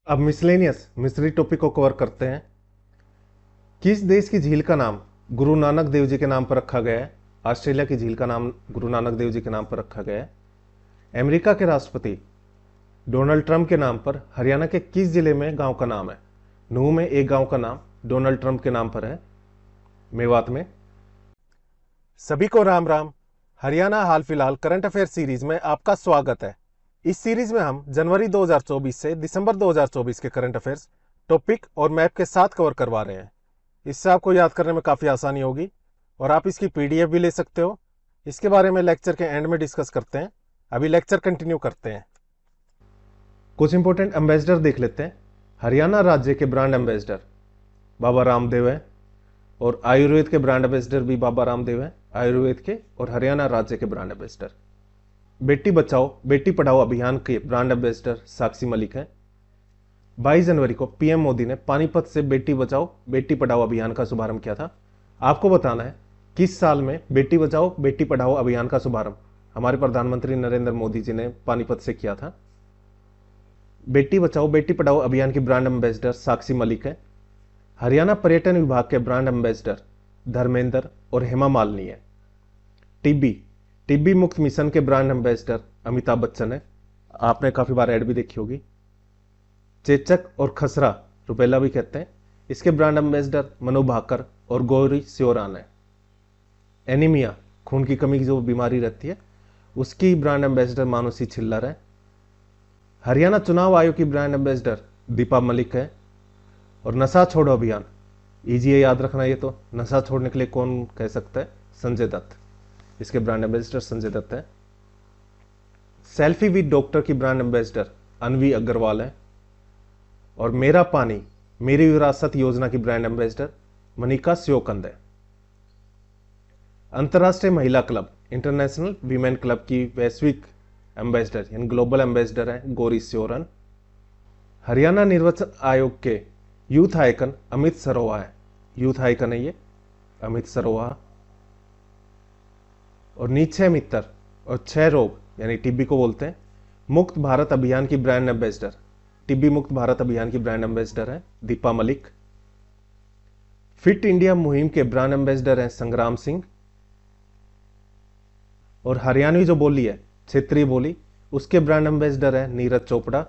अब miscellaneous mystery topic को cover करते हैं। किस देश की झील का नाम गुरु नानक देव जी के नाम पर रखा गया है? ऑस्ट्रेलिया की झील का नाम गुरु नानक देव जी के नाम पर रखा गया है। अमेरिका के राष्ट्रपति डोनाल्ड ट्रंप के नाम पर हरियाणा के किस जिले में गांव का नाम है? नूह में एक गांव का नाम डोनाल्ड ट्रंप के नाम पर है, मेवात में। सभी को राम राम। हरियाणा हाल फिलहाल करंट अफेयर सीरीज में आपका स्वागत है। इस सीरीज में हम जनवरी 2024 से दिसंबर 2024 के करंट अफेयर्स टॉपिक और मैप के साथ कवर करवा रहे हैं। इससे आपको याद करने में काफ़ी आसानी होगी और आप इसकी पीडीएफ भी ले सकते हो। इसके बारे में लेक्चर के एंड में डिस्कस करते हैं। अभी लेक्चर कंटिन्यू करते हैं। कुछ इंपॉर्टेंट एम्बेसडर देख लेते हैं। हरियाणा राज्य के ब्रांड एम्बेसडर बाबा रामदेव हैं और आयुर्वेद के ब्रांड एम्बेसडर भी बाबा रामदेव हैं, आयुर्वेद के और हरियाणा राज्य के ब्रांड एम्बेसडर। बेटी बचाओ बेटी पढ़ाओ अभियान के ब्रांड एम्बेसडर साक्षी मलिक हैं। 22 जनवरी को पीएम मोदी ने पानीपत से बेटी बचाओ बेटी पढ़ाओ अभियान का शुभारंभ किया था। आपको बताना है किस साल में बेटी बचाओ बेटी पढ़ाओ अभियान का शुभारंभ हमारे प्रधानमंत्री नरेंद्र मोदी जी ने पानीपत से किया था। बेटी बचाओ बेटी पढ़ाओ अभियान की ब्रांड एम्बेसडर साक्षी मलिक है। हरियाणा पर्यटन विभाग के ब्रांड एम्बेसडर धर्मेंद्र और हेमा मालिनी है। टीबी मुक्त मिशन के ब्रांड एम्बेसडर अमिताभ बच्चन है, आपने काफी बार ऐड भी देखी होगी। चेचक और खसरा रुबेला भी कहते हैं, इसके ब्रांड एम्बेसडर मनु भाकर और गौरी स्योरान है। एनीमिया खून की कमी की जो बीमारी रहती है उसकी ब्रांड एम्बेसडर मानुषी छिल्लर है। हरियाणा चुनाव आयोग की ब्रांड एम्बेसडर दीपा मलिक है। और नशा छोड़ो अभियान इजी है याद रखना, ये तो नशा छोड़ने के लिए कौन कह सकता है? संजय दत्त, इसके ब्रांड एम्बेसडर संजय दत्त है। सेल्फी विद डॉक्टर की ब्रांड एम्बेसडर अनवी अग्रवाल है। और मेरा पानी मेरी विरासत योजना की ब्रांड एम्बेसडर मनिका स्योकंद है। अंतर्राष्ट्रीय महिला क्लब इंटरनेशनल वीमेन क्लब की वैश्विक एम्बेसडर यानी ग्लोबल एम्बेसडर है गौरी स्योरन। हरियाणा निर्वाचन आयोग के यूथ आइकन अमित सरोहा है, यूथ आइकन है ये अमित सरोहा। और नीचे मित्र और क्षय रोग यानी टीबी को बोलते हैं मुक्त भारत अभियान की ब्रांड एम्बेसडर, टीबी मुक्त भारत अभियान की ब्रांड एम्बेसडर है दीपा मलिक। फिट इंडिया मुहिम के ब्रांड एम्बेसडर हैं संग्राम सिंह। और हरियाणवी जो बोली है क्षेत्रीय बोली उसके ब्रांड एम्बेसडर है नीरज चोपड़ा।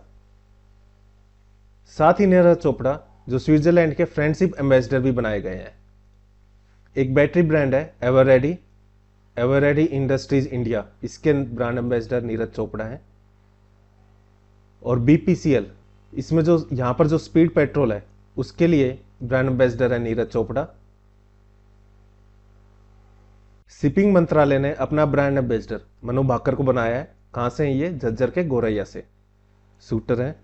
साथ ही नीरज चोपड़ा जो स्विट्जरलैंड के फ्रेंडशिप एम्बेसडर भी बनाए गए हैं। एक बैटरी ब्रांड है एवरेडी इंडस्ट्रीज इंडिया, इसके ब्रांड एम्बेसडर नीरज चोपड़ा है। और बीपीसीएल इसमें जो यहां पर जो स्पीड पेट्रोल है उसके लिए ब्रांड एम्बेसडर है नीरज चोपड़ा। शिपिंग मंत्रालय ने अपना ब्रांड एम्बेसडर मनु भाकर को बनाया है। कहां से है ये? झज्जर के गोरैया से, शूटर है।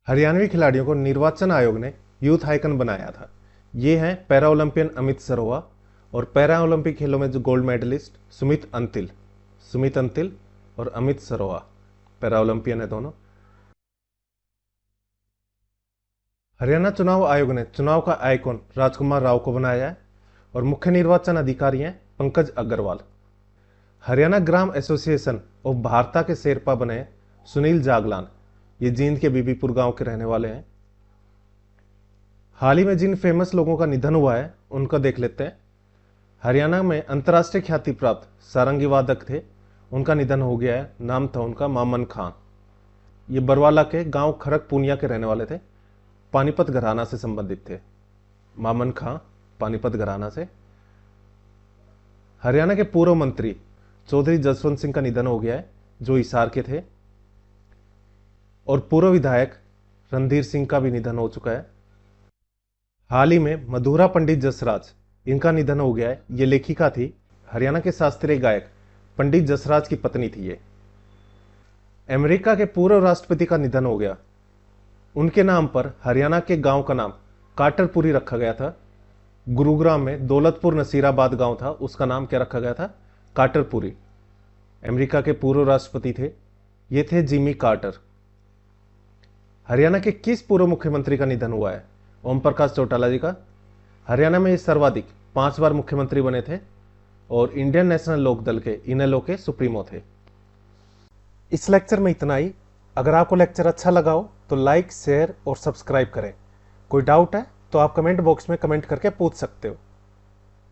हरियाणवी खिलाड़ियों को निर्वाचन आयोग ने यूथ आइकन बनाया था। ये हैं पैरा ओलंपियन अमित सरोहा और पैरा ओलंपिक खेलों में जो गोल्ड मेडलिस्ट सुमित अंतिल और अमित सरोहा पैरा ओलंपियन है दोनों। हरियाणा चुनाव आयोग ने चुनाव का आइकॉन राजकुमार राव को बनाया है और मुख्य निर्वाचन अधिकारी हैं पंकज अग्रवाल। हरियाणा ग्राम एसोसिएशन ऑफ भारता के शेरपा बने सुनील जागलान, ये जींद के बीबीपुर गांव के रहने वाले हैं। हाल ही में जिन फेमस लोगों का निधन हुआ है उनका देख लेते हैं। हरियाणा में अंतर्राष्ट्रीय ख्याति प्राप्त सारंगी वादक थे, उनका निधन हो गया है। नाम था उनका मामन खां। ये बरवाला के गांव खरक पूनिया के रहने वाले थे, पानीपत घराना से संबंधित थे। मामन खां पानीपत घराना से। हरियाणा के पूर्व मंत्री चौधरी जसवंत सिंह का निधन हो गया है जो हिसार के थे। और पूर्व विधायक रणधीर सिंह का भी निधन हो चुका है। हाल ही में मधुरा पंडित जसराज, इनका निधन हो गया है। ये लेखिका थी, हरियाणा के शास्त्रीय गायक पंडित जसराज की पत्नी थी ये। अमेरिका के पूर्व राष्ट्रपति का निधन हो गया, उनके नाम पर हरियाणा के गांव का नाम काटरपुरी रखा गया था। गुरुग्राम में दौलतपुर नसीराबाद गांव था, उसका नाम क्या रखा गया था? काटरपुरी। अमेरिका के पूर्व राष्ट्रपति थे, ये थे जिमी कार्टर। हरियाणा के किस पूर्व मुख्यमंत्री का निधन हुआ है? ओम प्रकाश चौटाला जी का। हरियाणा में ये सर्वाधिक 5 बार मुख्यमंत्री बने थे और इंडियन नेशनल लोकदल के इनेलो के सुप्रीमो थे। इस लेक्चर में इतना ही। अगर आपको लेक्चर अच्छा लगा हो तो लाइक, शेयर और सब्सक्राइब करें। कोई डाउट है तो आप कमेंट बॉक्स में कमेंट करके पूछ सकते हो।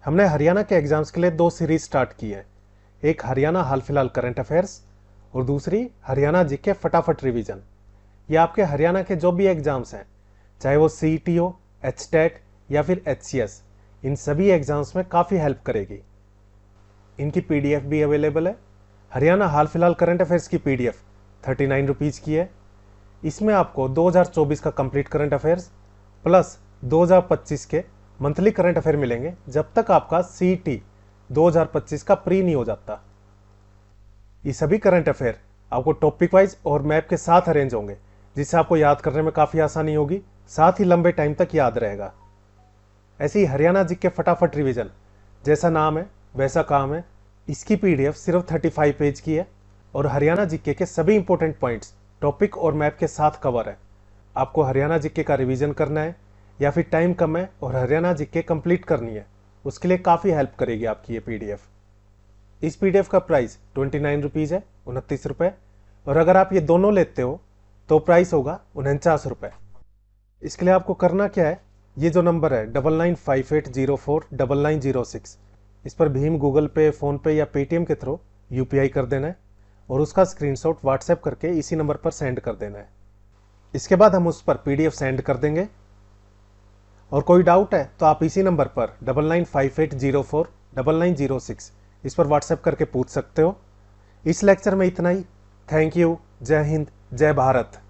हमने हरियाणा के एग्जाम्स के लिए 2 सीरीज स्टार्ट की है, एक हरियाणा हाल फिलहाल करंट अफेयर्स और दूसरी हरियाणा जीके फटाफट रिवीजन। ये आपके हरियाणा के जो भी एग्जाम्स हैं, चाहे वो सीईटी हो, एचटेट या फिर एचसीएस, इन सभी एग्जाम्स में काफ़ी हेल्प करेगी। इनकी पीडीएफ भी अवेलेबल है। हरियाणा हाल फिलहाल करंट अफेयर्स की पीडीएफ 39 रुपीज़ की है। इसमें आपको 2024 का कंप्लीट करंट अफेयर्स प्लस 2025 के मंथली करंट अफेयर मिलेंगे, जब तक आपका सीईटी 2025 का प्री नहीं हो जाता। ये सभी करंट अफेयर आपको टॉपिक वाइज और मैप के साथ अरेंज होंगे, जिससे आपको याद करने में काफ़ी आसानी होगी, साथ ही लंबे टाइम तक याद रहेगा। ऐसे ही हरियाणा जीके फटाफट रिवीजन, जैसा नाम है वैसा काम है, इसकी पीडीएफ सिर्फ 35 पेज की है और हरियाणा जीके के सभी इंपॉर्टेंट पॉइंट्स टॉपिक और मैप के साथ कवर है। आपको हरियाणा जीके का रिवीजन करना है या फिर टाइम कम है और हरियाणा जीके कंप्लीट करनी है, उसके लिए काफ़ी हेल्प करेगी आपकी ये पीडीएफ। इस पीडीएफ का प्राइस 29 रुपीज़ है, 29 रुपये। और अगर आप ये दोनों लेते हो तो प्राइस होगा 49 रुपये। इसके लिए आपको करना क्या है, ये जो नंबर है 9958049906, इस पर भीम, गूगल पे, फ़ोनपे या पेटीएम के थ्रू यूपीआई कर देना है और उसका स्क्रीनशॉट व्हाट्सएप करके इसी नंबर पर सेंड कर देना है। इसके बाद हम उस पर पीडीएफ सेंड कर देंगे। और कोई डाउट है तो आप इसी नंबर पर 9958049906 इस पर व्हाट्सएप करके पूछ सकते हो। इस लेक्चर में इतना ही। Thank you. जय हिंद, जय भारत।